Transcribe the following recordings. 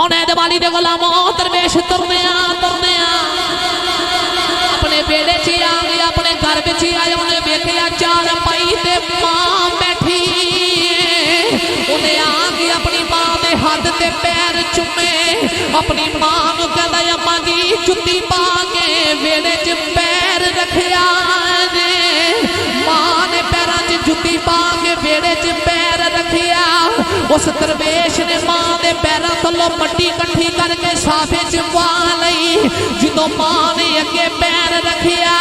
औने दिवाली दे गुलामों दरवेश तुरने अपने बेड़े च आ गया, अपने घर बिच आया। उन्हें वेखिया चार पाई ते मां बैठी, उन्हें आ गया अपनी मां दे हाथ ते पैर चुमे। अपनी मां नूं कहदा अम्मा जी जुत्ती पा के वेड़े च पैर रखिया ने। मां ने पैरां च जुत्ती पा के वेड़े च पैर रखिया। उस दरवेश ने मां दे पैरां थल्लों मट्टी इकट्ठी करके साफे च पा लई। जो मां ने अगे पैर रखिया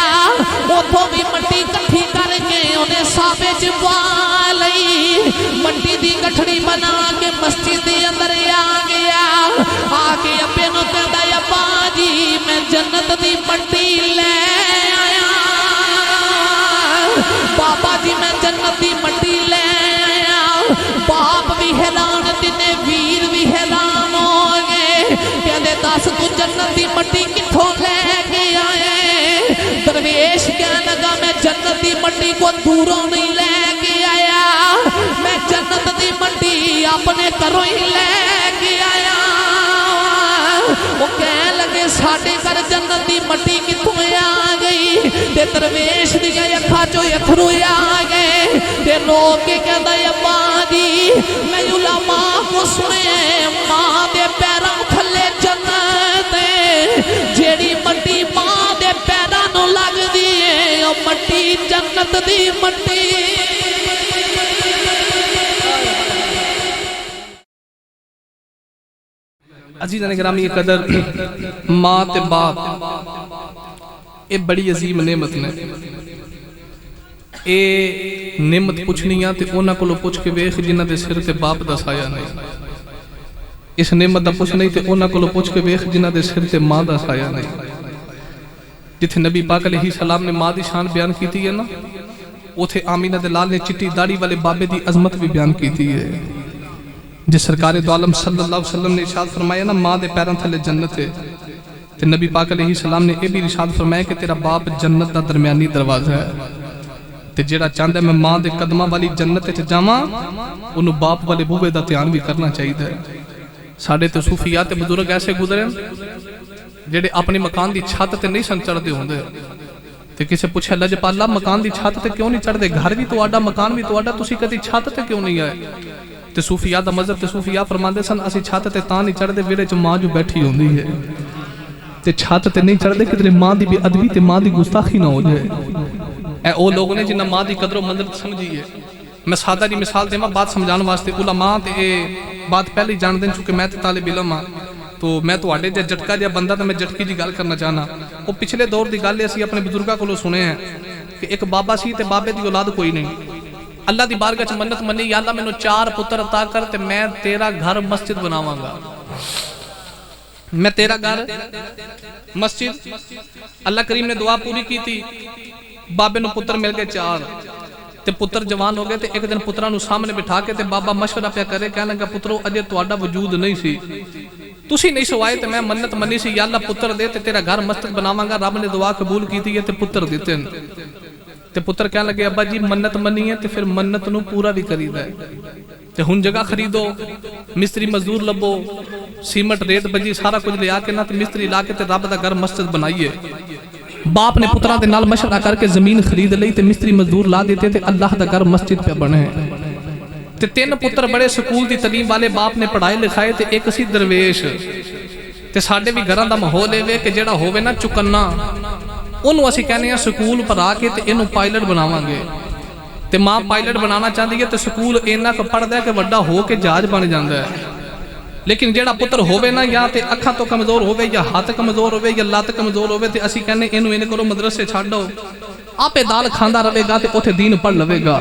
उथों भी मट्टी इकट्ठी करके उन्हें साफे च पा लई। मट्टी दी गठड़ी बना के मस्जिद दे अंदर आ गया। आके अब्बे नूं कहदा अब्बा जी मैं जन्नत दी मट्टी ले आया। बाबा जी मैं जन्नत दी मट्टी ले आया। बाप भी हैरान, तिने वीर भी हैरान हो गए। कहते दस तू जन्नत दी मट्टी किथों लेके आए? दरवेश कहने लगा मैं जन्नत दी मट्टी को दूरों नहीं लेके आया, मैं जन्नत दी मट्टी अपने घरों ही लेके आया। वो कह लगे साढ़े घर जन्नत दी मट्टी किथों आ गई? ते दरवेश दी अखां चों अथरू आ गए ते रो के कहदा अब्बा जी मैं उलमा को सुने मां दे पैरां थल्ले जन्नत जेड़ी मट्टी मां दे पैरां नूं लगदी है ओ मट्टी जन्नत दी मट्टी। अजीज़ गिरामी कदर माँ ते बाप ये बड़ी अजीम नेमत ने। ये नेमत पुछनी आ ते उन्हां कोलों पुछ के वेख जिन्हां दे सिर ते बाप दा साया नहीं। इस नेमत दा पुछ नहीं ते उन्हां कोलों पुछ के वेख जिन्हां दे सिर ते मां दा साया नहीं। जिथे नबी पाक अलैहिस्सलाम ने मां दी शान बयान की है ना, उथे आमीना दे लाल ने चिट्टी दाढ़ी वाले बाबे दी अजमत भी बयान की है। जिस सरकार दो आलम सल्लल्लाहु अलैहि वसल्लम ने इरशाद फरमाया ना मां दे पैरों थले जन्नत है, ते नबी पाक अलैहिस्सलाम ने यह भी इरशाद फरमाया कि तेरा बाप जन्नत का दरमियानी दरवाजा है। ते जेड़ा चाहता मैं मां दे कदमां वाली जन्नत च जावां उन्होंने बाप वाले बूहे का ध्यान भी करना चाहिए। साढ़े तो सूफिया ते बुजुर्ग ऐसे गुजरे जेड़े अपने मकान की छत ते नहीं सन चढ़ते होंगे। ते किसी पूछे लजपाला मकान की छत ते क्यों नहीं चढ़ते? घर भी तुहाडा मकान भी तुहाडा, तुसी कदी छत ते क्यों नहीं आए? ते सूफिया दा मजहब ते सूफिया फरमाते सन असी छत ते तां नहीं चढ़ते वेड़े च मां जो बैठी होंदी है। ते छत ते नहीं चढ़ते किधरे मां की भी अदबी ते मां की गुस्ताखी ना हो जाए। ए ओ लोग ने जिन्हें मां की कदरों मंदर समझी है। मैं सादा जी मिसाल देवां बात समझाने वास्ते। उलमा ते ये बात पहले ही जान दें चूंकि मैं तालिब इलम हाँ, तो मैं तुहाडे जे झटका जिहा बंदा तो मैं झटकी जी गल करना चाहना। वो पिछले दौर की गल असीं अपने बजुर्गों कोलों सुने हैं कि एक बाबा सी ते बाबे की औलाद कोई नहीं। अल्लाह की बारगाह च मन्नत मनी या अल्लाह मैनू 4 पुत्र अता कर ते मैं तेरा घर मस्जिद बनावांगा। मैं तेरा घर मस्जिद। अल्लाह करीम ने दुआ पूरी की थी। बाबे नू पुत्र मिल गए 4 ते पुत्र जवान हो गए। ते एक दिन पुत्रा नू सामने बिठा के ते बाबा मशवरा पे करे कहने लगा पुत्रो अजे तुहाडा वजूद नहीं सी, तुसी नहीं सवाए ते मैं मन्नत मनी सी या अल्लाह पुत्र दे ते तेरा घर मस्जिद बनावांगा। रब ने दुआ कबूल की थी ते पुत्र दिते। ते पुत्र कहने लगे अब्बा जी मन्नत मनी है ते फिर मन्नत नू पूरा भी करीदा है। ते हुण जगह खरीदो, मिस्त्री मजदूर लभो, सीमेंट रेत बजी सारा कुछ लिया के ना ते मिस्त्री ला के ते रब दा घर मस्जिद बनाइए। बाप ने पुत्रा दे नाल मशवरा करके जमीन खरीद लई ते मिस्त्री मजदूर ला देते ते अल्लाह दा घर मस्जिद पे बने। ते 3 पुत्र बड़े स्कूल दी तलीम वाले बाप ने पढ़ाए लिखाए ते एक सी दरवेश। ते साडे भी घरां दा माहौल है कि जेड़ा होवे ना चुकन्ना उन्होंने असीं कहने स्कूल पढ़ा के ते इनू पायलट बनावांगे। ते मां पायलट बनाना चाहती है तो स्कूल इन्ना क पढ़दा है कि वड्डा हो के जहाज बन जाता है। लेकिन जेड़ा पुत्र होवे ना या ते अखां तो कमजोर होवे या हाथ कमजोर होवे या लत्त कमजोर होवे ते असीं कहने इनू इन्हें करो मदरसे छाड़ो, आपे दाल खांदा रहेगा ते उथे दीन पढ़ लवेगा।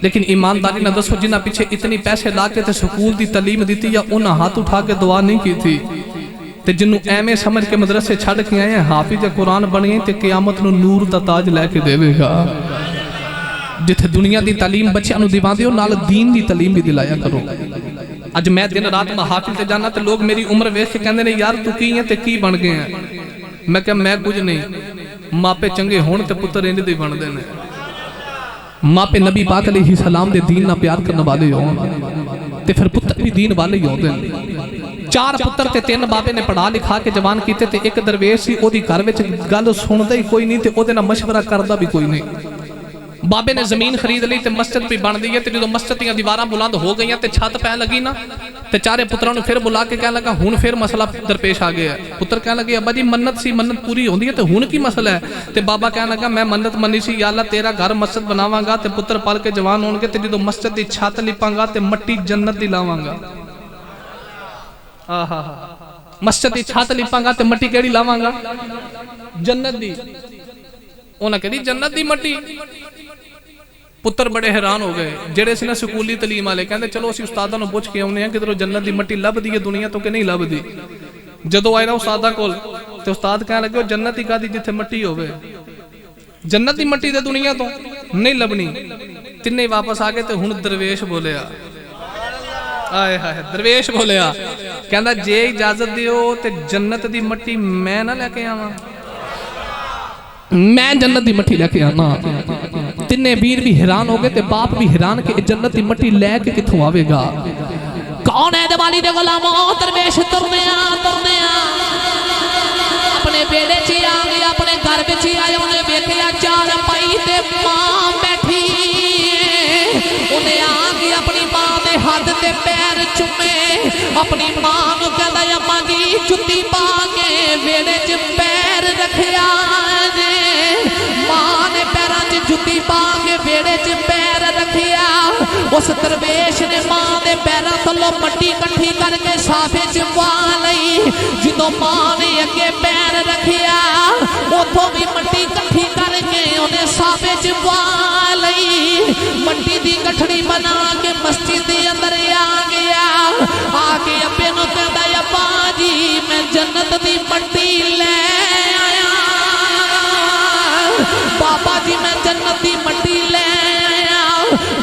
लेकिन ईमानदारी ना दसो जिन्हां पीछे इतनी पैसे ला के ते स्कूल की तलीम दी या उन्हां हाथ उठा के दुआ नहीं की थी। ते जिन्नू एवें समझ के मदरसे छड़ के आए हाफिज कुरान बने ते क़यामत नू नूर दा ताज लैके देवेगा। जिथे दुनिया की तालीम बच्चों को दिवा दो नाल दीन की तालीम भी दिलाया करो। अज मैं दिन रात महाफिल से जाना तो लोग मेरी उम्र वेख के कहते हैं यार तू की है ते की बन गए हैं। मैं क्या मैं कुछ नहीं, मापे चंगे होण ते पुत्र इंज दे बनदे ने। मापे नबी पाक अलैहिस्सलाम दे दीन नाल प्यार करने वाले होण ते फिर पुत्र भी दीन वाले ही होंदे ने। चार पुत्र ते तीन बाबे ने पढ़ा लिखा के जवान कीते ते एक दरवेश सी ओदी घर विच गल सुनदा ही कोई नहीं ते ओदे नाल मशवरा करदा भी कोई नहीं। बाबे ने जमीन खरीद ली ते मस्जिद भी बन दी है ते जो मस्जिद दी दीवारां बुलंद हो गई ते छत पै लगी ना ते चारे पुत्रां नूं फिर बुला के कहन लगा हुण फिर मसला दरपेश आ गया है। पुत्र कहन लगे अब्बा जी मन्नत सी मन्नत पूरी होंदी है ते हुण की मसला है। ते बाबा कहन लगा मैं मन्नत मन्नी सी या अल्लाह तेरा घर मस्जिद बनावांगा ते पुत्र पल के जवान होणगे ते जो मस्जिद दी छत लिपांगा ते मट्टी जन्नत दी लावांगा। आहा मस्जिद दी छत लिपांगा ते मट्टी केड़ी लावांगा? जन्नत दी। उन्हें कही जन्नत दी मट्टी। पुत्र बड़े हैरान हो गए जेड़े सी ना स्कूली तलीम वाले कहते चलो असीं उस्तादां नूं पुछ के आउणे आ किधरों जन्नत दी मट्टी लभदी है दुनिया तो कि नहीं लभदी। जदों आए ना उस्तादां कोल ते उस्ताद कहण लगे जन्नत ही कादी जिथे मट्टी होवे, जन्नत दी मट्टी ते दुनिया तो नहीं लभनी। तिन्ने वापस आ गए ते हुण दरवेश बोलिया, आए हाय दरवेश बोलिया कहंदा जे इजाजत दिओ ते जन्नत दी मट्टी मैं ना लैके आवां, मैं जन्नत दी मट्टी लैके आना। तिन्ने वीर भी हैरान हो गए ते बाप भी हैरान कि जन्नत दी मट्टी लैके कित्थों आवेगा। कौन है दिवाली दे गुलामों दरवेश तुरने आ अपने बेड़े च आ गया अपने घर विच आए उन्हें वेखिया चार पाई ते मां बैठी। उन्हें आ गई अपनी मां दे हाथ ते पैर चुमे अपनी मां नूं कहंदा अम्मा जी जुत्ती पा के वेड़े च पैर रखिया जे। मां ने पैरां च जुत्ती पा के वेड़े च पैर रखिया। उस दरवेश ने मां दे पैरां थल्लों मट्टी इकट्ठी करके साफे च पा लई। जदों मां ने अगे पैर रखिया उथों भी मट्टी इकट्ठी करके उन्हें साफे च पा लई। मट्टी दी गठड़ी बना के मस्जिद दे अंदर आ गया। आके अब्बे नूं कहंदा अब्बा जी मैं जन्नत दी मट्टी ले आया। बाबा जी मैं जन्नत दी मट्टी ले आया।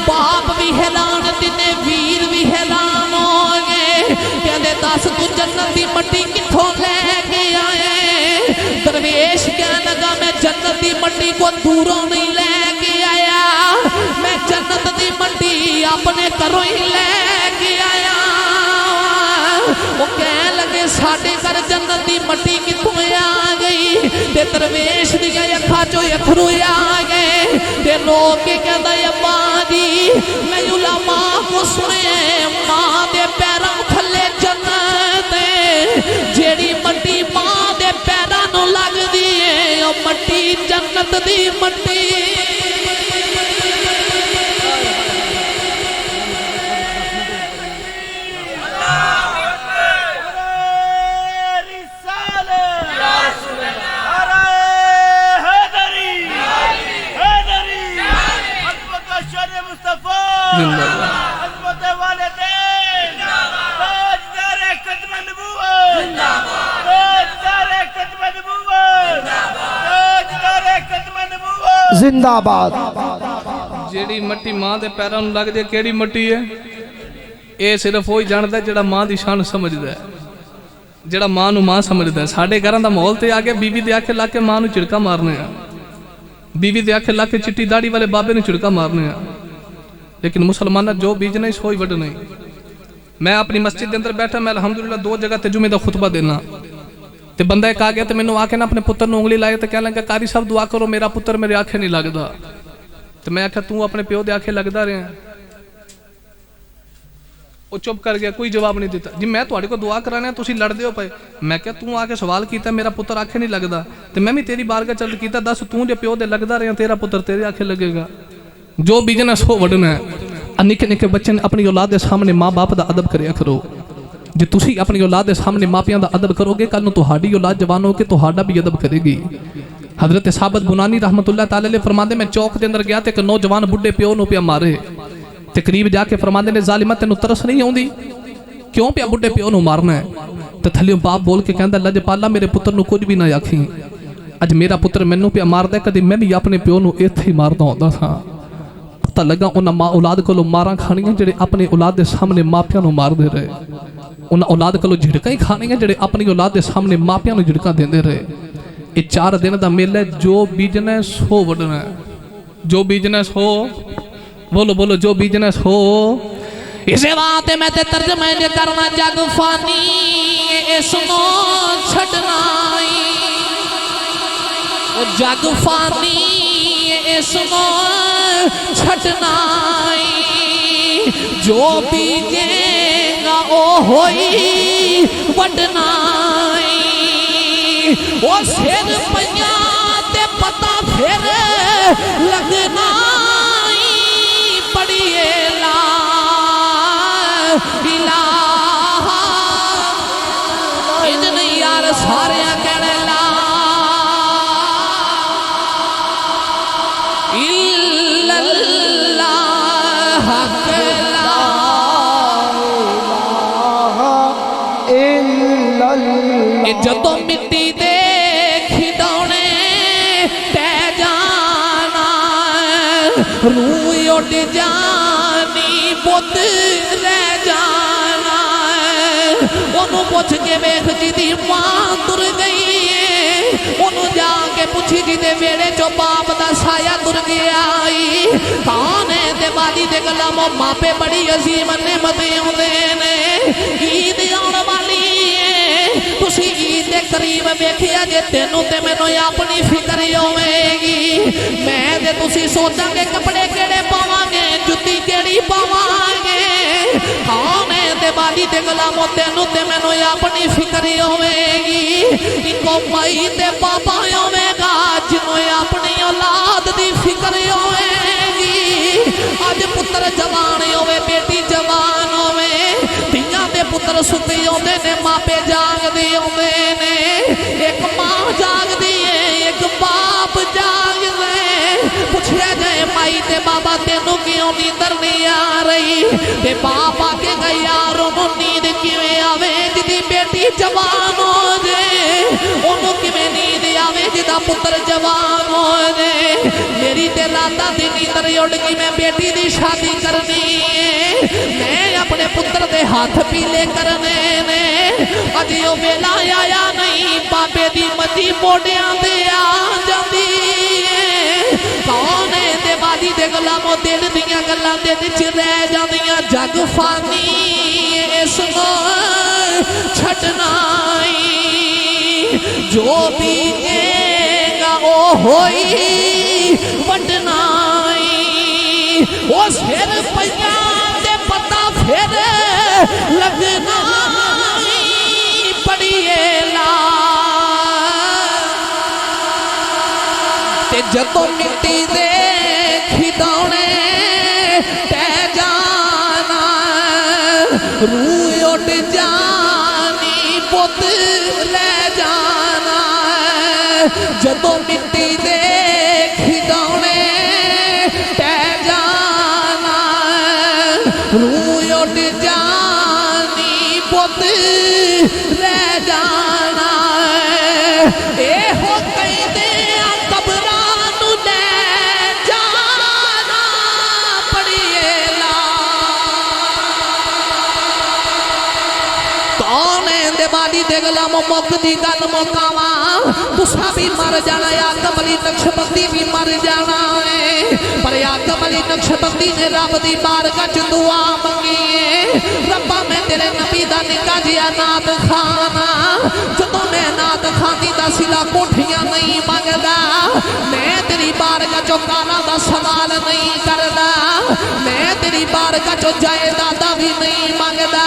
बाप भी हैरान तिने वीर भी हैरान हो गए कहंदे दस तू जन्नत दी मट्टी कित्थों लेके आए। दरवेश कहने लगा मैं जन्नत दी मट्टी को दूरों नहीं लेके आया, मैं जन्नत दी मट्टी अपने घरों ही लेके आया। वो कह लगे साडे घर जन्नत दी मट्टी कित्थों आ गई। ते दरवेश दी अखां चों अथरू आ गए ते रो के कहंदा अम्मा जी मैं उलमा को सुने मां दे पैरां थल्ले जन्नत जेड़ी मट्टी मां दे पैरां नूं लगदी है ओ मट्टी जन्नत दी मट्टी। जिंदाबाद। जेड़ी मट्टी मां दे पैरां नूं लगदी है केड़ी मट्टी है? ये सिर्फ वही जानदा जेड़ा मां दी शान समझदा है, जेड़ा मां नूं मां समझदा है। साडे घरां दा माहौल ते आ गया बीवी दे आखे ला के मां नूं झिड़का मारने आ, बीवी दे आखे ला के चिट्टी दाढ़ी वाले बाबे नूं झिड़का मारने आ। लेकिन मुसलमाना जो बीजना सोई वड नहीं। मैं अपनी मस्जिद के अंदर बैठा मैं अलहमदुलिल्लाह 2 जगह ते जुमे दा खुतबा देना ते बंदा एक आ गया तो मैनू आके ना अपने पुत्र नूं उंगली लाई तो कह लगा कारी साहब दुआ करो मेरा पुत्र मेरे आखे नहीं लगता। तो मैं आख्या तू अपने प्यो दे आखे लगता रहा। वो चुप कर गया कोई जवाब नहीं दिता। जी मैं तुहाडे को दुआ कराने तुसीं लड़दे हो पे। मैं क्या तू आके सवाल किया मेरा पुत्र आखे नहीं लगता तो मैं भी तेरी बारगाह चल किया दस तू जो प्यो दे लगता रहा तेरा पुत्र तेरे आखे लगेगा। जो बिजनेस हो वडना है। निके निके बच्चे ने अपनी औलाद के सामने माँ बाप का अदब करिया करो। जे तुसी अपनी औलाद के सामने मापियां का अदब करोगे कल तुहाडी औलाद जवान होके तुहाडा भी अदब करेगी। हजरत साबित बुनानी रहमतुल्लाह ताला अलैह फरमांदे मैं चौक के अंदर गया तो एक नौजवान बुढ़े प्यो नूं पिया मारे ते करीब जाके फरमांदे ने जालिमा तेनू तरस नहीं आउंदी क्यों पिया बुढ़े प्यो नूं मारना है। तो थल्लियों बाप बोल के कहंदा लजपाला मेरे पुत्र नूं कुछ भी ना आखी। अज मेरा पुत्र मैनू पिया मारदा कदी मैं भी अपने प्यो नूं इत्थे ही मारदा हुंदा था। पता लगा उन्हां मां औलाद कोलों मारां खाणियां जिहड़े अपनी औलाद के सामने मापियां नूं मारदे रहे। उन्हां औलाद कोलों झिड़कां ही खाणियां जिहड़े अपनी औलाद के सामने मापियां नूं झिड़कां देंदे रहे। ये 4 दिन का मेला है। जो बिजनेस हो वडना है, जो बिजनेस हो बोलो बोलो जो बिजनेस हो इसे बात मैं ते तर्जमे जे करना जग फानी इसनो छड़ना जग फानी इसनो छड़ना जो बीजेगा ओ होई वडना ओ सिर पइया ते पता फिर लगना पड़िए ला इलाहा इज नहीं यार सारे कहने ला इल्लल्लाह हक ला इल्लल्लाह जदों मिट्टी दे खिडौने पै जाना रूह उड़ जानी बुत रह जाना ओनू पुछ के वेख जिदी मां तुर गई ओनू जाके पुछी जिदे वेड़े चो बाप दा साया तुर गया कौन है ते बाजी दे गलामो मापे बड़ी अजीम नेमत आउंदे ने ईद आउण वाली तुसी ईद दे करीब वेखिया जे तेनू ते मैनू अपनी फिक्र होवेगी मैं ते तुसी सोचांगे कपड़े केड़े पावांगे जुत्ती केड़ी पावांगे कौन है ते बाजी ते गलामो तेनू ते मैनू अपनी फिक्र होवेगी इको माई ते पापा होवेगा जिन्हों अपनी औलाद दी फिक्र होवेगी अज पुत्र जवान होवे बेटी जवान होवे धियां दे पुत्र सुते होंदे ने मापे जागदे होंदे ने एक मां जागदी है एक बाप जागदे पुछया जाए माई ते बाबा तेनू क्यों नींदर नहीं आ रही ते बाप आके गई यार ओनू नींद किवें आवे जिदी बेटी जवान हो जाए ओनू किवें नींद आवे जिदा पुत्र जवान हो जाए मेरी ते राता दी नींदर उड़ गई मैं बेटी दी शादी करनी है मैं अपने पुत्र दे हाथ पीले करने ने अजे ओ वेला आया नहीं बाबे दी मजी मोडियां ते आ जांदी कौन है ते बाजी दे गुलामो दिल दियां गल्लां दे विच रह जांदियां जग फानी इसनो छड़ना जो बीजेगा ओ होई वडना ओ सिर पइया ते पता फिर लगना पड़िए ला ते जदों मिट्टी दे खिडौने पै जाना रूह उड़ जानी बुत ले जाना जदों मिट्टी दे खिडौने पै जाना रूह उड़ जानी बुत रह जाना ए हो कहते कब्रां नू ले जाना पड़िए ला कौन है दे बादी दे गलामो मुक दी गल मुकावा तुसा भी मर जाना आदम अली नक्शबंदी भी मर जाना है पर आदम अली नक्शबंदी ने रब दी बारगाह च दुआ मंगी है रब्बा मैं तेरे नबी दा निका जिया नात खाना जदों मैं नात खांदी दा सिला कोठियां नहीं मंगदा मैं तेरी बारगाह चो काला दा सवाल नहीं करदा मैं तेरी बारगाह चो जायदादा भी नहीं मंगदा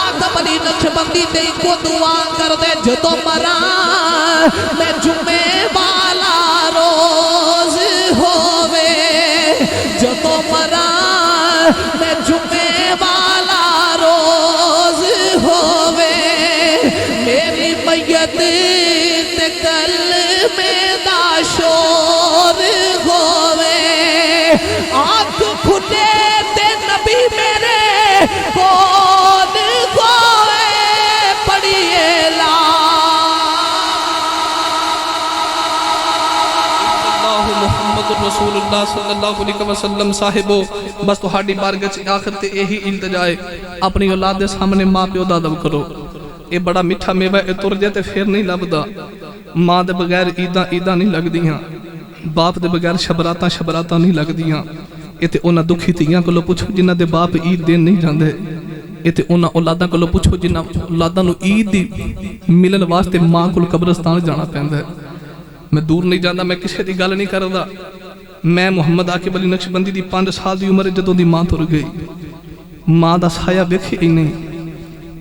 आदम अली नक्शबंदी ते को दुआ कर दे जदों मरा मैं जुम्मे वाला रोज होवे जदों मरा मैं जुम्मे वाला रोज होवे मेरी मैयत ते कल में दा शोर होवे आँख खुले ते नबी मेरे कौन होवे पड़िए ला रसूलुल्लाह सल्लल्लाहु अलैहि वसल्लम साहिबो बस तुहाडी बारगाह च आखिर ते यही इल्तिजा है अपनी औलाद दे सामने मां प्यो दा अदब करो ये बड़ा मिठा मेवा है तुर जे ते फिर नहीं लभदा मां दे बगैर ईदां नहीं लगदियां बाप दे बगैर शबरातां नहीं लगदियां ਇਹ ਤੇ ਉਹਨਾਂ ਦੁਖੀ ਧੀਆਂ ਕੋਲੋਂ ਪੁੱਛੋ ਜਿਨ੍ਹਾਂ ਦੇ ਬਾਪ ਈਦ ਦੇਣ ਨਹੀਂ ਜਾਂਦੇ। ਇਹ ਤੇ ਉਹਨਾਂ ਔਲਾਦਾਂ ਕੋਲੋਂ ਪੁੱਛੋ ਜਿਨ੍ਹਾਂ ਔਲਾਦਾਂ ਨੂੰ ਈਦ ਦੀ ਮਿਲਣ ਵਾਸਤੇ ਮਾਂ ਕੋਲ ਕਬਰਸਤਾਨ ਜਾਣਾ ਪੈਂਦਾ ਹੈ। मैं दूर नहीं जाता, मैं किसी की गल नहीं करता। मैं मुहम्मद आकिब अली नक्शबंदी की 5 साल की उम्र जदों की माँ तुर गई, माँ का साया वेखिया ही नहीं।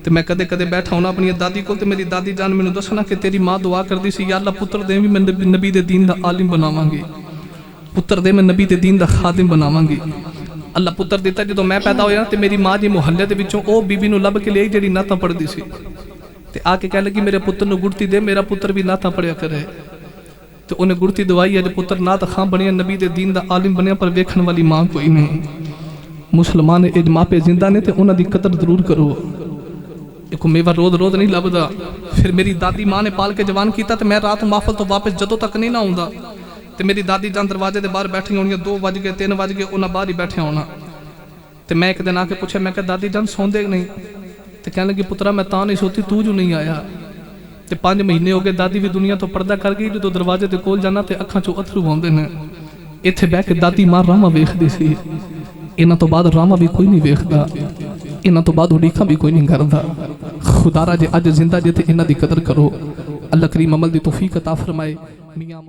तो मैं कदे कदे बैठा होना अपनी दादी को, तो मेरी दादी जान मैनू दसना कि तेरी माँ दुआ करती सी, या अल्लाह पुत्र दे भी मैं नबी दे दीन का आलिम बनावांगी, पुत्र दे मैं नबी दे दीन का खादिम बनावांगी। अल्लाह पुत्र दिता। जो मैं पैदा होया तो मेरी माँ जी मुहल्ले के विचों वो बीबी नूं लभ के लियाई जिहड़ी नातां पढ़दी सी, ते आके कह लगी मेरे पुत्र नूं गुड़ती दे, मेरा पुत्र भी नातां पढ़िया करे। तो उन्हें गुड़ती दवाई, अज पुत्र नात खां बनिया, नबी दे दीन दा आलिम बनिया, पर वेखण वाली मां कोई नहीं। मुसलमान इज मापे जिंदा ने, तो उन्हां दी कदर जरूर करो। एक मेवा रोज रोज नहीं लभदा। फिर मेरी दादी मां ने पाल के जवान किया, तो मैं रात महफल तो वापस जदों तक नहीं ना आउंदा, तो मेरी दादी जान दरवाजे के बाहर बैठी होनी, 2 बज गए 3 बज गए, उन्हें बाहर ही बैठे होना। तो मैं एक दिन आके पूछा, मैं क्या दादी जान सौंदे नहीं? तो कहने लगी पुत्रा मैं तां नहीं सोती, तू जो नहीं आया। तो 5 महीने हो गए, दादी भी दुनिया तो पर्दा कर गई। जो दरवाजे के कोल जाना तो अखां चों अथरू आउंदे ने। इत्थे बह के दादी मां रामा वेखदी सी। इन्हां तो बाद रामा भी कोई नहीं वेखदा, इन्हां तो बाद उड़ीखा भी कोई नहीं करदा। खुदारा जे अज जिंदा जे ते इन्हां दी कदर करो। अल्लाह करीम अमल दी तौफीक अता फरमाए। मियां